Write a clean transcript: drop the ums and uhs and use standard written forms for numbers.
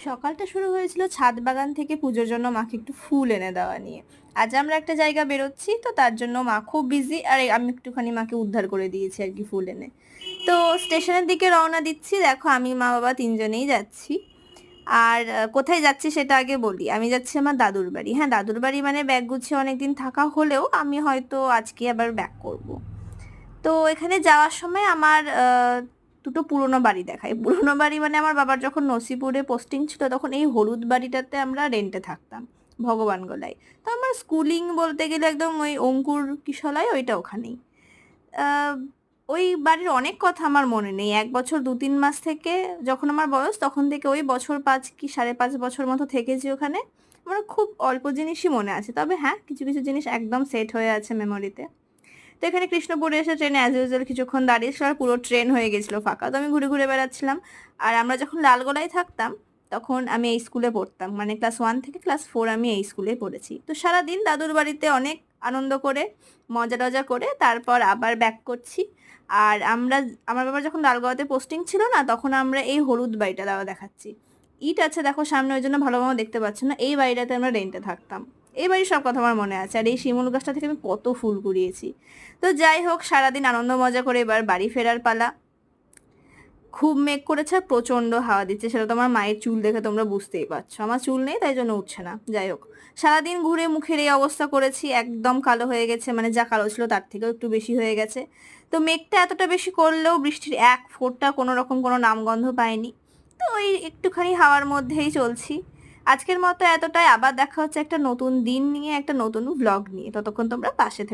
সকালটা শুরু হয়েছিল ছাদ বাগান থেকে পুজোর জন্য মাকে একটু ফুল এনে দেওয়া নিয়ে। আজ আমরা একটা জায়গা বেরোচ্ছি, তো তার জন্য মা খুব বিজি, আর আমি একটুখানি মাকে উদ্ধার করে দিয়েছি আর কি ফুল এনে। তো স্টেশনের দিকে রওনা দিচ্ছি, দেখো আমি মা বাবা তিনজনেই যাচ্ছি। আর কোথায় যাচ্ছি সেটা আগে বলি, আমি যাচ্ছি আমার দাদুর বাড়ি। হ্যাঁ, দাদুর বাড়ি মানে ব্যাগ গুছিয়ে অনেকদিন থাকা হলেও আমি হয়তো আজকে আবার ব্যাক করব। তো এখানে যাওয়ার সময় আমার দুটো পুরোনো বাড়ি দেখায়। পুরোনো বাড়ি মানে আমার বাবার যখন নসিপুরে পোস্টিং ছিল তখন এই হলুদ বাড়িটাতে আমরা রেন্টে থাকতাম, ভগবান গোলায়। তো আমার স্কুলিং বলতে গেলে একদম ওই অঙ্কুর কিশলয় ওইটা ওখানেই। আহ, ওই বাড়ির অনেক কথা আমার মনে নেই। 1 বছর 2-3 মাস থেকে যখন আমার বয়স, তখন থেকে ওই বছর 5 কি 5.5 বছর মতো থেকেছি ওখানে। আমার খুব অল্প জিনিসই মনে আছে, তবে হ্যাঁ কিছু কিছু জিনিস একদম সেট হয়ে আছে মেমোরিতে। তো এখানে কৃষ্ণপুরে এসে ট্রেনে অ্যাজ ইউজুয়াল কিছুক্ষণ দাঁড়িয়েছিল, আর পুরো ট্রেন হয়ে গেছিলো ফাঁকা। তো আমি ঘুরে ঘুরে বেড়াচ্ছিলাম। আর আমরা যখন লালগোলায় থাকতাম তখন আমি এই স্কুলে পড়তাম, মানে ক্লাস 1 থেকে ক্লাস 4 আমি এই স্কুলে পড়েছি। তো সারাদিন দাদুর বাড়িতে অনেক আনন্দ করে মজা টজা করে তারপর আবার ব্যাক করছি। আর আমার বাবার যখন লালগোলাতে পোস্টিং ছিল না, তখন আমরা এই হলুদ বাড়িটা দেখাচ্ছি। ইট আছে দেখো সামনে, ওই জন্য ভালোভাবে দেখতে পাচ্ছ না। এই বাড়িটাতে আমরা রেন্টে থাকতাম। এই বাড়ির সব কথা আমার মনে আছে। আর এই শিমুল গাছটা থেকে আমি কত ফুল কুড়িয়েছি। তো যাই হোক, সারাদিন আনন্দ মজা করে এবার বাড়ি ফেরার পালা। খুব মেঘ করেছে আর প্রচণ্ড হাওয়া দিচ্ছে, সেটা তো আমার মায়ের চুল দেখে তোমরা বুঝতেই পারছো। আমার চুল নেই তাই জন্য উঠছে না। যাই হোক, সারাদিন ঘুরে মুখের এই অবস্থা করেছি, একদম কালো হয়ে গেছে, মানে যা কালো ছিল তার থেকেও একটু বেশি হয়ে গেছে। তো মেঘটা এতটা বেশি করলেও বৃষ্টির এক ফোঁটা কোনো রকম কোনো নামগন্ধ পাইনি। তো ওই একটুখানি হাওয়ার মধ্যেই চলছি। আজকের মতো এতটাই, আবার দেখা হচ্ছে একটা নতুন দিন নিয়ে, একটা নতুন ব্লগ নিয়ে। ততক্ষণ তোমরা পাশে থেকো।